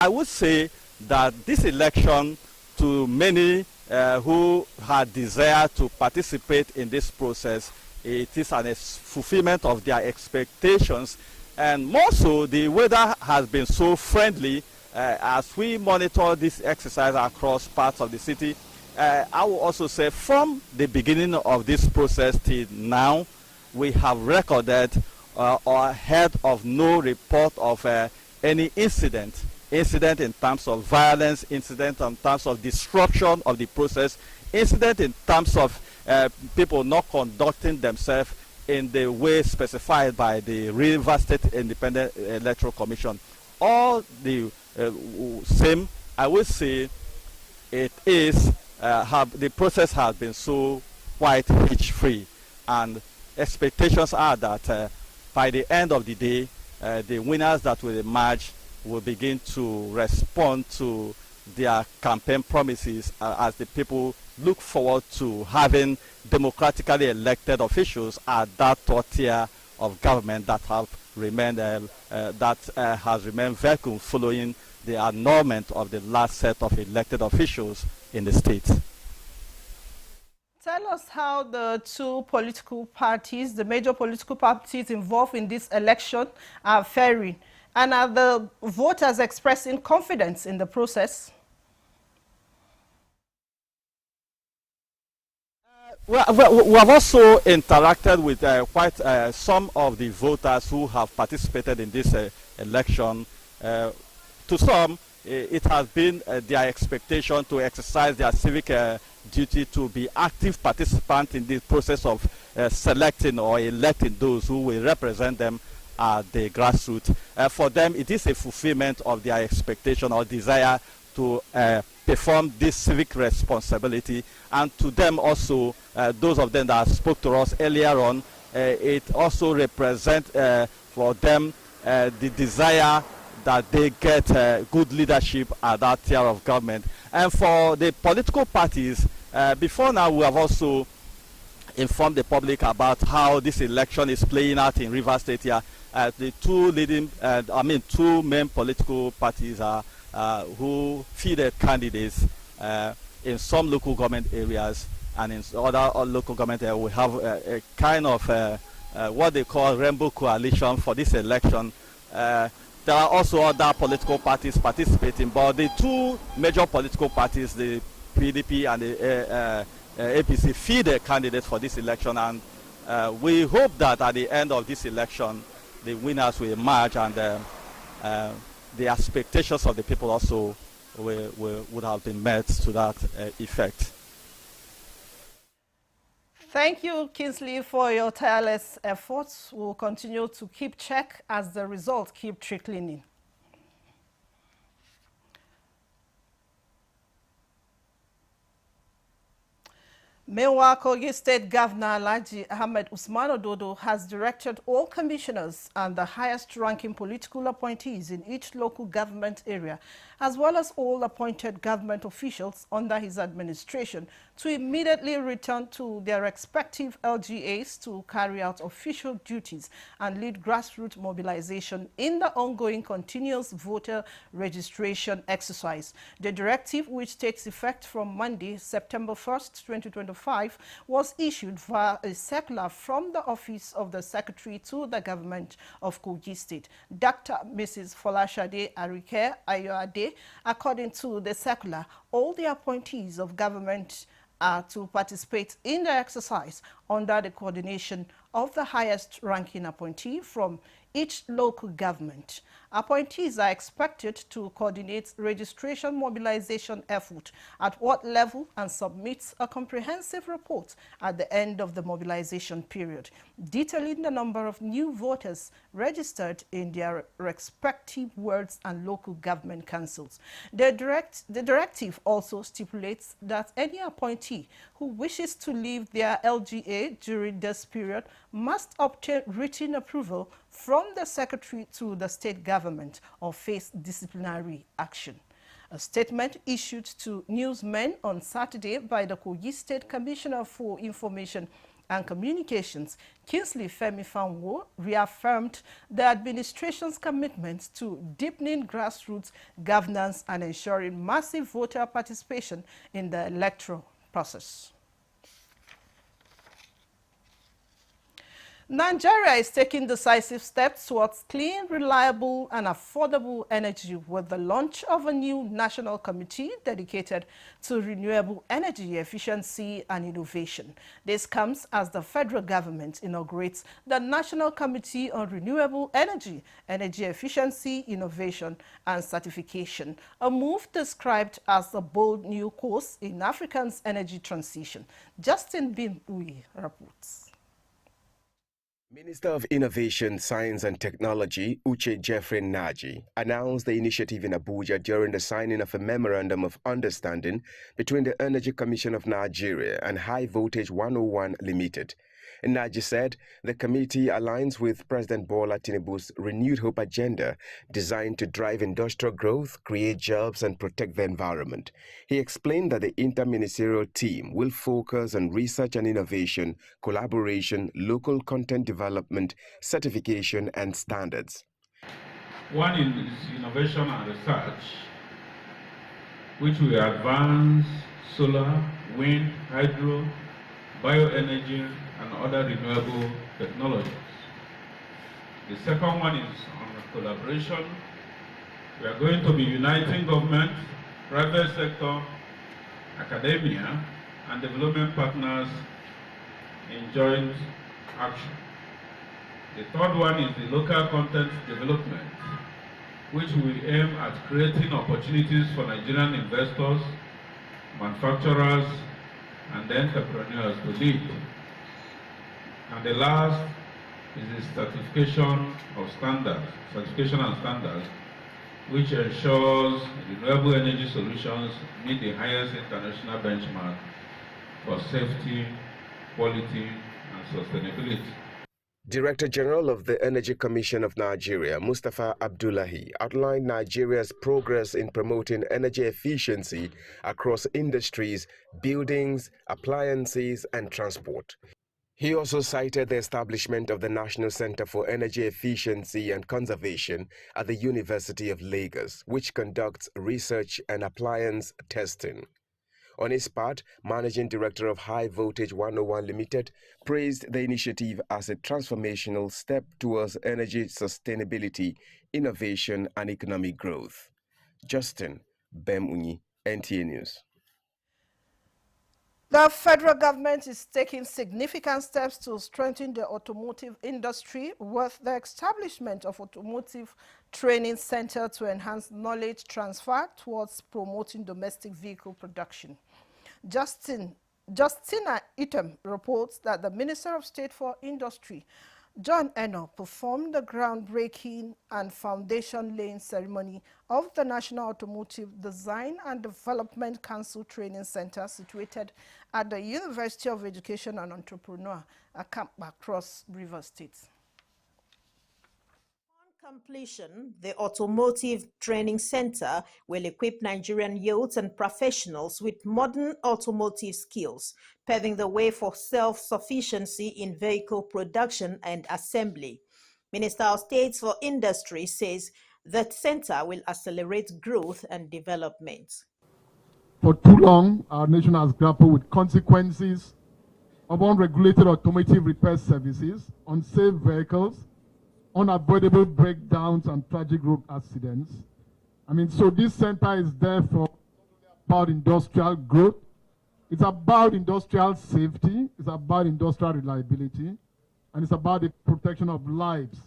I would say that this election, to many who had desire to participate in this process, it is a fulfillment of their expectations. And more so, the weather has been so friendly as we monitor this exercise across parts of the city. I will also say from the beginning of this process till now, we have recorded or heard of no report of any incident in terms of violence, incident in terms of disruption of the process, incident in terms of people not conducting themselves in the way specified by the Rivers State Independent Electoral Commission. All the same, I would say it is, the process has been so quite hitch-free, and expectations are that by the end of the day, the winners that will emerge will begin to respond to their campaign promises as the people look forward to having democratically elected officials at that third tier of government that have remained has remained vacuum following the annulment of the last set of elected officials in the state. Tell us how the two political parties, the major political parties involved in this election, are faring. And are the voters expressing confidence in the process? We have also interacted with quite some of the voters who have participated in this election. To some, it has been their expectation to exercise their civic duty to be active participants in the process of selecting or electing those who will represent them at the grassroots. For them, it is a fulfillment of their expectation or desire to perform this civic responsibility. And to them also, those of them that spoke to us earlier on, it also represents for them the desire that they get good leadership at that tier of government. And for the political parties, before now we have also informed the public about how this election is playing out in Rivers State here. The two main political parties are who fielded candidates in some local government areas, and in other local government areas we have a kind of what they call rainbow coalition for this election. There are also other political parties participating, but the two major political parties, the PDP and the APC, fielded candidates for this election, and we hope that at the end of this election the winners will emerge, and the expectations of the people also would have been met to that effect. Thank you, Kingsley, for your tireless efforts. We'll continue to keep check as the results keep trickling in. Meanwhile, Kogi State Governor Alhaji Ahmed Usman Ododo has directed all commissioners and the highest-ranking political appointees in each local government area, as well as all appointed government officials under his administration, to immediately return to their respective LGAs to carry out official duties and lead grassroots mobilization in the ongoing continuous voter registration exercise. The directive, which takes effect from Monday, September 1st, 2025, was issued via a circular from the Office of the Secretary to the Government of Kogi State. Dr. Mrs. Folashade Arike Ayoade, according to the circular, all the appointees of government are to participate in the exercise under the coordination of the highest-ranking appointee from each local government. Appointees are expected to coordinate registration mobilization effort at what level and submit a comprehensive report at the end of the mobilization period, detailing the number of new voters registered in their respective wards and local government councils. The directive also stipulates that any appointee who wishes to leave their LGA during this period must obtain written approval from the Secretary to the state government or face disciplinary action. A statement issued to newsmen on Saturday by the Kogi State Commissioner for Information and Communications, Kingsley Femi Fanwo, reaffirmed the administration's commitment to deepening grassroots governance and ensuring massive voter participation in the electoral process. Nigeria is taking decisive steps towards clean, reliable, and affordable energy with the launch of a new national committee dedicated to renewable energy efficiency and innovation. This comes as the federal government inaugurates the National Committee on Renewable Energy, Energy Efficiency, Innovation, and Certification, a move described as a bold new course in Africa's energy transition. Justin Bin-Uyi reports. Minister of Innovation, Science and Technology, Uche Jeffrey Naji, announced the initiative in Abuja during the signing of a Memorandum of Understanding between the Energy Commission of Nigeria and High Voltage 101 Limited. Naji said the committee aligns with President Bola Tinubu's Renewed Hope agenda designed to drive industrial growth, create jobs, and protect the environment. He explained that the interministerial team will focus on research and innovation, collaboration, local content development, certification, and standards. One is innovation and research, which will advance solar, wind, hydro, bioenergy, and other renewable technologies. The second one is on collaboration. We are going to be uniting government, private sector, academia, and development partners in joint action. The third one is the local content development, which will aim at creating opportunities for Nigerian investors, manufacturers, and entrepreneurs to lead. And the last is the certification and standards, which ensures renewable energy solutions meet the highest international benchmark for safety, quality, and sustainability. Director General of the Energy Commission of Nigeria, Mustafa Abdullahi, outlined Nigeria's progress in promoting energy efficiency across industries, buildings, appliances, and transport. He also cited the establishment of the National Center for Energy Efficiency and Conservation at the University of Lagos, which conducts research and appliance testing. On his part, Managing Director of High Voltage 101 Limited praised the initiative as a transformational step towards energy sustainability, innovation, and economic growth. Justin Bin-Uyi, NTA News. The federal government is taking significant steps to strengthen the automotive industry with the establishment of Automotive Training Center to enhance knowledge transfer towards promoting domestic vehicle production. Justina Item reports that the Minister of State for Industry, John Eno, performed the groundbreaking and foundation-laying ceremony of the National Automotive Design and Development Council Training Center situated at the University of Education and Entrepreneur, Akamba, Cross River State. On completion, the Automotive Training Center will equip Nigerian youths and professionals with modern automotive skills, paving the way for self-sufficiency in vehicle production and assembly. Minister of State for Industry says that center will accelerate growth and development. For too long, our nation has grappled with consequences of unregulated automotive repair services, unsafe vehicles, unavoidable breakdowns, and tragic road accidents. So this center is there for about industrial growth. It's about industrial safety. It's about industrial reliability. And it's about the protection of lives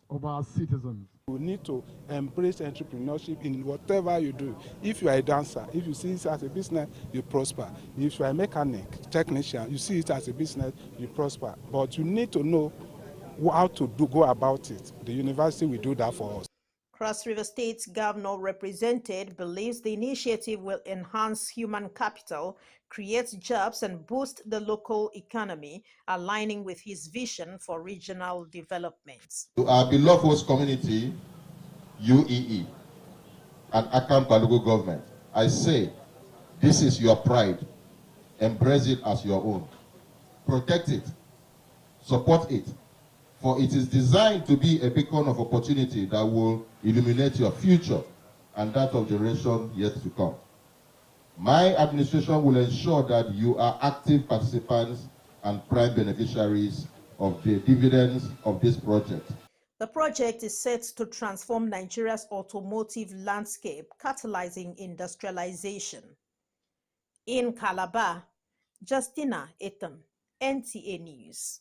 of our citizens. We need to embrace entrepreneurship in whatever you do. If you are a dancer, if you see it as a business, you prosper. If you are a mechanic, technician, you see it as a business, you prosper. But you need to know how to go about it. The university will do that for us. Cross River State Governor represented believes the initiative will enhance human capital, create jobs, and boost the local economy, aligning with his vision for regional development. To our beloved host community, UEE, and Akamba local government, I say, this is your pride. Embrace it as your own. Protect it Support it, for it is designed to be a beacon of opportunity that will illuminate your future and that of generation yet to come. My administration will ensure that you are active participants and prime beneficiaries of the dividends of this project. The project is set to transform Nigeria's automotive landscape, catalyzing industrialization. In Calabar, Justina Etam, NTA News.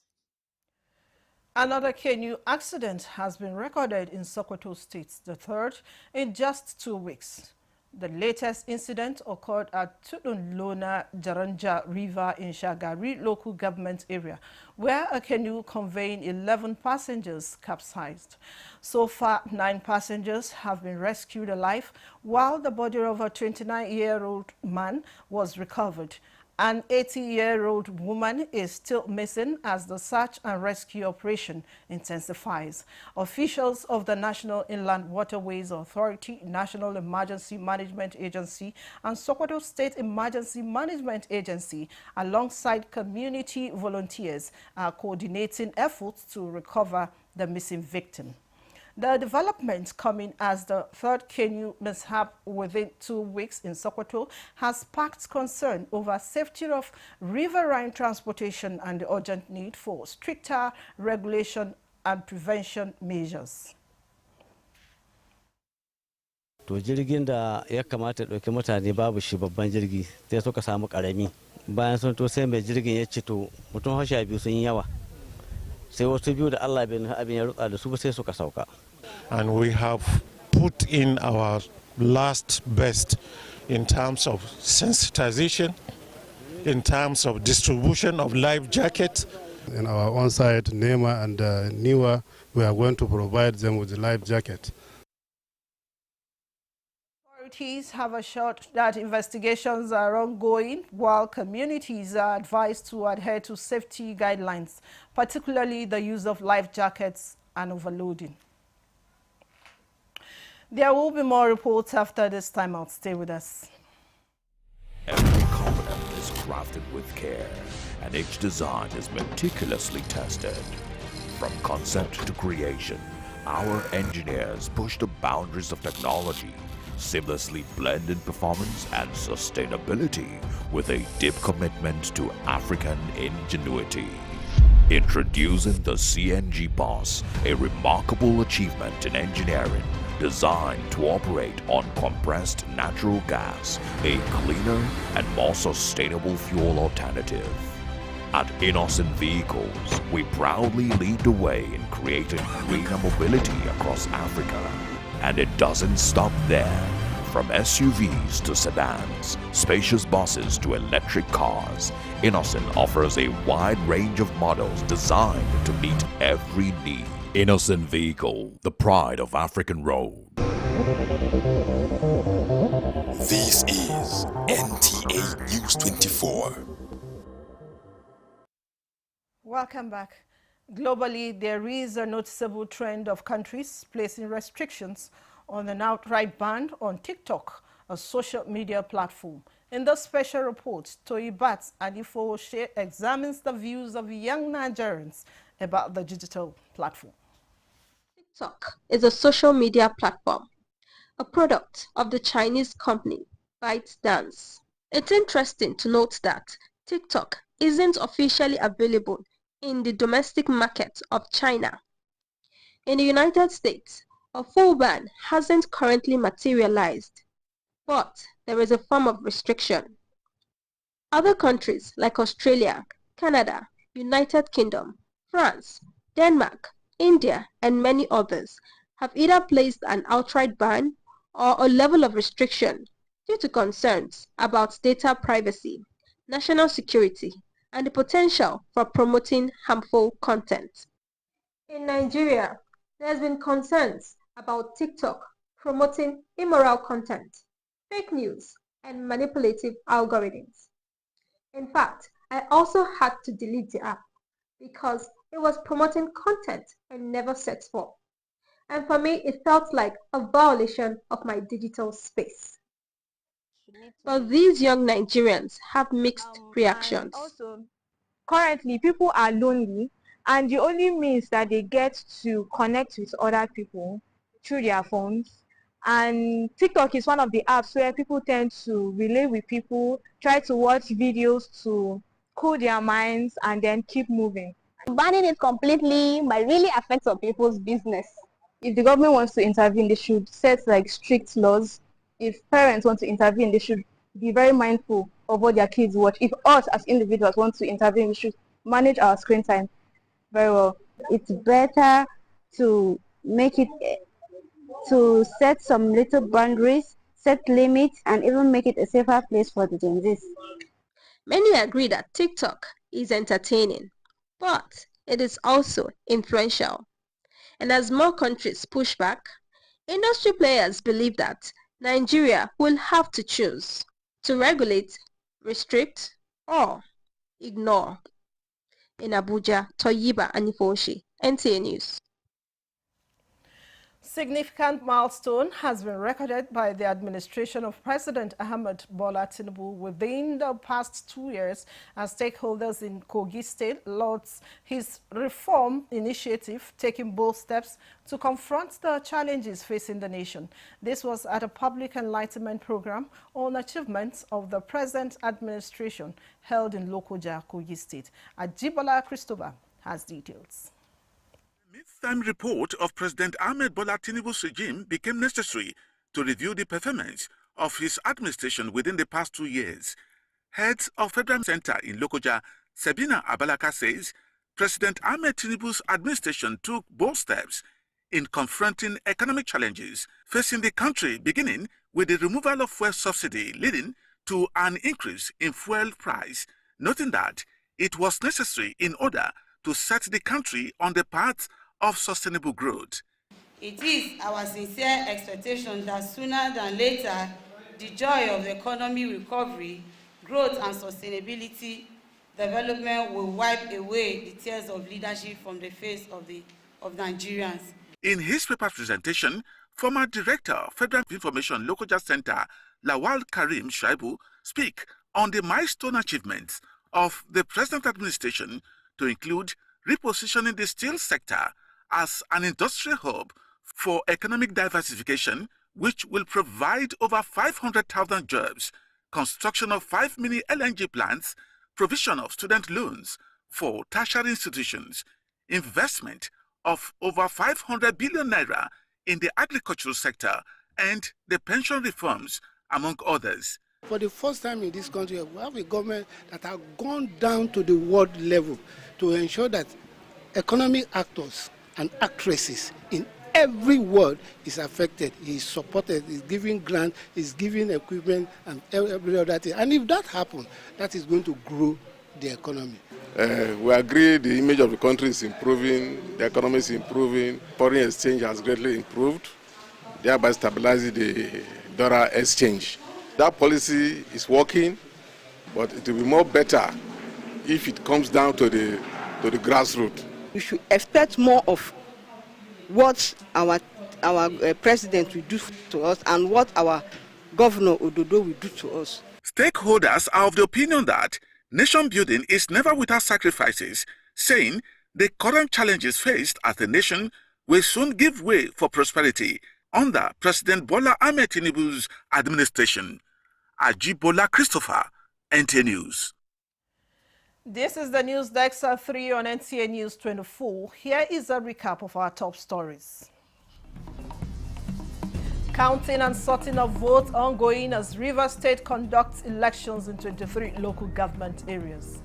Another canoe accident has been recorded in Sokoto State, the third in just 2 weeks. The latest incident occurred at Tudun-Lona Jaranja River in Shagari local government area, where a canoe conveying 11 passengers capsized. So far, 9 passengers have been rescued alive, while the body of a 29-year-old man was recovered. An 80-year-old woman is still missing as the search and rescue operation intensifies. Officials of the National Inland Waterways Authority, National Emergency Management Agency, and Sokoto State Emergency Management Agency, alongside community volunteers, are coordinating efforts to recover the missing victim. The development coming as the third canoe mishap within 2 weeks in Sokoto has sparked concern over safety of riverine transportation and the urgent need for stricter regulation and prevention measures. To jirgin da ya kamata ɗauki mutane babu shi babban jirgi sai suka samu ƙarami. Bayan sun to sai mai jirgin ya ce to mutum hasha biyu sun yi yawa. Sai wasu biyu da Allah bin abin ya rutsa da su sai suka sauka. And we have put in our last best in terms of sensitization, in terms of distribution of life jackets. In our on-site NEMA and NIWA, we are going to provide them with the life jacket. Authorities have assured that investigations are ongoing, while communities are advised to adhere to safety guidelines, particularly the use of life jackets and overloading. There will be more reports after this time out. Stay with us. Every component is crafted with care, and each design is meticulously tested. From concept to creation, our engineers push the boundaries of technology, seamlessly blend in performance and sustainability with a deep commitment to African ingenuity. Introducing the CNG Boss, a remarkable achievement in engineering designed to operate on compressed natural gas, a cleaner and more sustainable fuel alternative. At Innocent Vehicles, we proudly lead the way in creating greener mobility across Africa. And it doesn't stop there. From SUVs to sedans, spacious buses to electric cars, Innocent offers a wide range of models designed to meet every need. Innocent Vehicle, the pride of African road. This is NTA News 24. Welcome back. Globally, there is a noticeable trend of countries placing restrictions on an outright ban on TikTok, a social media platform. In the special report, Toyibat Adifo examines the views of young Nigerians about the digital platform. TikTok is a social media platform, a product of the Chinese company ByteDance. It's interesting to note that TikTok isn't officially available in the domestic market of China. In the United States, a full ban hasn't currently materialized, but there is a form of restriction. Other countries like Australia, Canada, United Kingdom, France, Denmark, India, and many others have either placed an outright ban or a level of restriction due to concerns about data privacy, national security, and the potential for promoting harmful content. In Nigeria, there has been concerns about TikTok promoting immoral content, fake news, and manipulative algorithms. In fact, I also had to delete the app because it was promoting content I never set for. And for me, it felt like a violation of my digital space. But these young Nigerians have mixed reactions. Also, currently, people are lonely And the only means that they get to connect with other people through their phones. And TikTok is one of the apps where people tend to relate with people, try to watch videos to cool their minds, and then keep moving. Banning it completely might really affect some people's business. If the government wants to intervene, they should set like strict laws. If parents want to intervene, they should be very mindful of what their kids watch. If us as individuals want to intervene, we should manage our screen time very well. It's better to make it, to set some little boundaries, set limits, and even make it a safer place for the Gen Zs. Many agree that TikTok is entertaining, but it is also influential. And as more countries push back, industry players believe that Nigeria will have to choose to regulate, restrict, or ignore. In Abuja, Toyiba Anifoshi, NTA News. Significant milestone has been recorded by the administration of President Ahmed Bola Tinubu within the past 2 years as stakeholders in Kogi State lauds his reform initiative, taking bold steps to confront the challenges facing the nation. This was at a public enlightenment program on achievements of the present administration held in Lokoja, Kogi State. Ajibola Christopher has details. Mid-term report of President Ahmed Bola Tinubu's regime became necessary to review the performance of his administration within the past 2 years. Head of Federal Center in Lokoja, Sabina Abalaka, says President Ahmed Tinubu's administration took bold steps in confronting economic challenges facing the country, beginning with the removal of fuel subsidy, leading to an increase in fuel price, noting that it was necessary in order to set the country on the path of sustainable growth. It is our sincere expectation that sooner than later, the joy of economy recovery, growth and sustainability development will wipe away the tears of leadership from the face of Nigerians. In his paper presentation, former Director of Federal Information Lokoja Center, Lawal Karim Shaibu, speak on the milestone achievements of the present administration, to include repositioning the steel sector as an industrial hub for economic diversification, which will provide over 500,000 jobs, construction of 5 mini LNG plants, provision of student loans for tertiary institutions, investment of over 500 billion naira in the agricultural sector, and the pension reforms, among others. For the first time in this country, we have a government that has gone down to the world level to ensure that economic actors and actresses in every world is affected, is supported, is giving grants, is giving equipment and every other thing. And if that happens, that is going to grow the economy. We agree the image of the country is improving, the economy is improving, foreign exchange has greatly improved, thereby stabilizing the dollar exchange. That policy is working, but it will be more better if it comes down to the grassroots. We should expect more of what our president will do to us and what our governor Ododo will do to us. Stakeholders are of the opinion that nation building is never without sacrifices, saying the current challenges faced as a nation will soon give way for prosperity under President Bola Ahmed Tinubu's administration. Ajibola Christopher, NTA News. This is the News Desk at 3 on NTA News 24. Here is a recap of our top stories. Counting and sorting of votes ongoing as Rivers State conducts elections in 23 local government areas.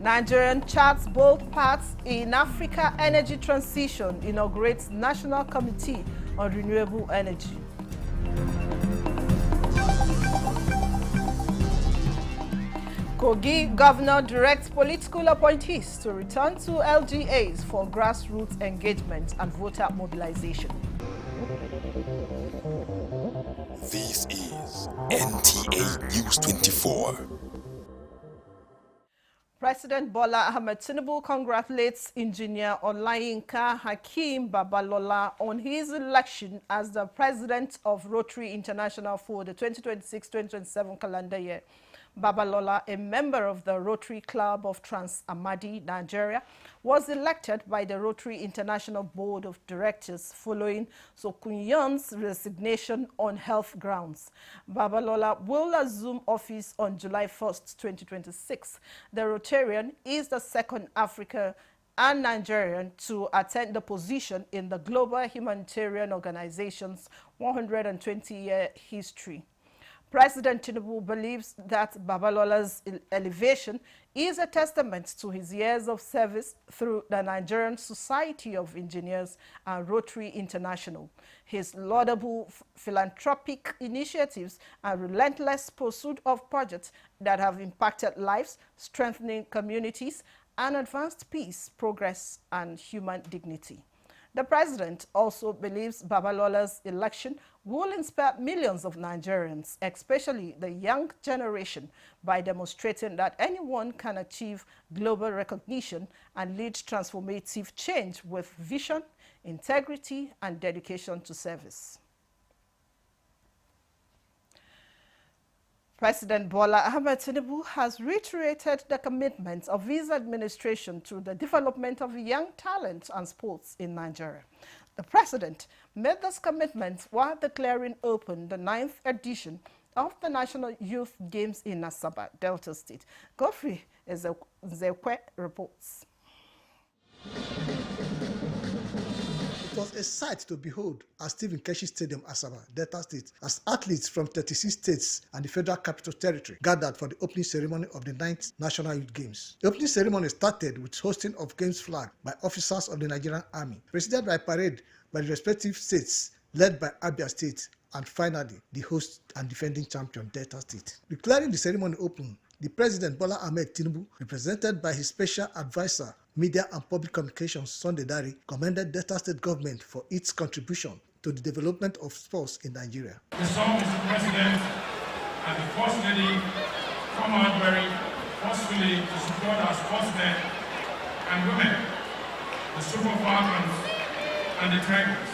Nigerian charts bold paths in Africa energy transition, inaugurates National Committee on Renewable Energy. Kogi Governor directs political appointees to return to LGAs for grassroots engagement and voter mobilization. This is NTA News 24. President Bola Ahmed Tinubu congratulates engineer Olayinka Hakeem Babalola on his election as the president of Rotary International for the 2026-2027 calendar year. Babalola, a member of the Rotary Club of Trans-Amadi, Nigeria, was elected by the Rotary International Board of Directors following Sokunyan's resignation on health grounds. Babalola will assume office on July 1st, 2026. The Rotarian is the second African and Nigerian to attain the position in the Global Humanitarian Organization's 120-year history. President Tinubu believes that Babalola's elevation is a testament to his years of service through the Nigerian Society of Engineers and Rotary International, his laudable philanthropic initiatives and relentless pursuit of projects that have impacted lives, strengthening communities, and advanced peace, progress, and human dignity. The president also believes Babalola's election will inspire millions of Nigerians, especially the young generation, by demonstrating that anyone can achieve global recognition and lead transformative change with vision, integrity, and dedication to service. President Bola Ahmed Tinubu has reiterated the commitment of his administration to the development of young talent and sports in Nigeria. The president made this commitment while declaring open the 9th edition of the National Youth Games in Asaba, Delta State. Godfrey Ezekwe reports. It was a sight to behold at Stephen Keshi Stadium, Asaba, Delta State, as athletes from 36 states and the Federal Capital Territory gathered for the opening ceremony of the 9th National Youth Games. The opening ceremony started with hosting of games flag by officers of the Nigerian Army, preceded by parade by the respective states, led by Abia State, and finally the host and defending champion, Delta State. Declaring the ceremony open, the President Bola Ahmed Tinubu, represented by his special advisor, Media and Public Communications, Sunday Dari, commended Delta State government for its contribution to the development of sports in Nigeria. We saw Mr. President and the First Lady come out very forcefully to support our sportsmen and women, the Super Falcons and the Tigers.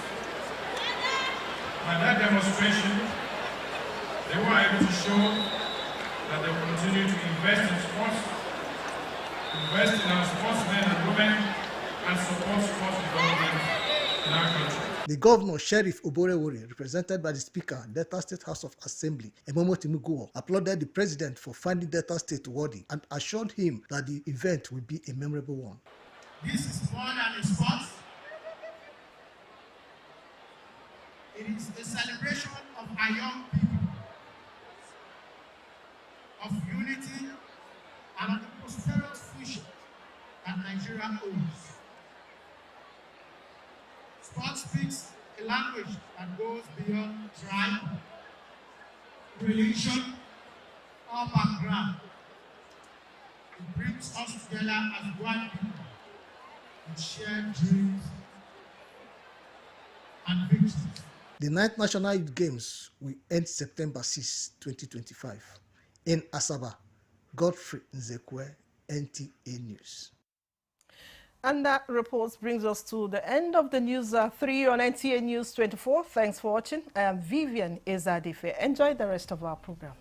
By that demonstration, they were able to show that they will continue to invest in sports, invest in our sportsmen and women, and support sports development in our country. The governor, Sheriff Oborewori, represented by the Speaker, Delta State House of Assembly, Emomo Timuguo, applauded the president for finding Delta State worthy and assured him that the event will be a memorable one. This is more than a sport. It is a celebration of our young people, of unity, and of the prosperous future that Nigeria owns. Sport speaks a language that goes beyond tribe, religion, or background. It brings us together as one people with shared dreams and victories. The 9th National Youth Games will end September 6, 2025. In Asaba, Godfrey Nzekwe, NTA News. And that report brings us to the end of the News 3 on NTA News 24. Thanks for watching. I am Vivian Ezadife. Enjoy the rest of our program.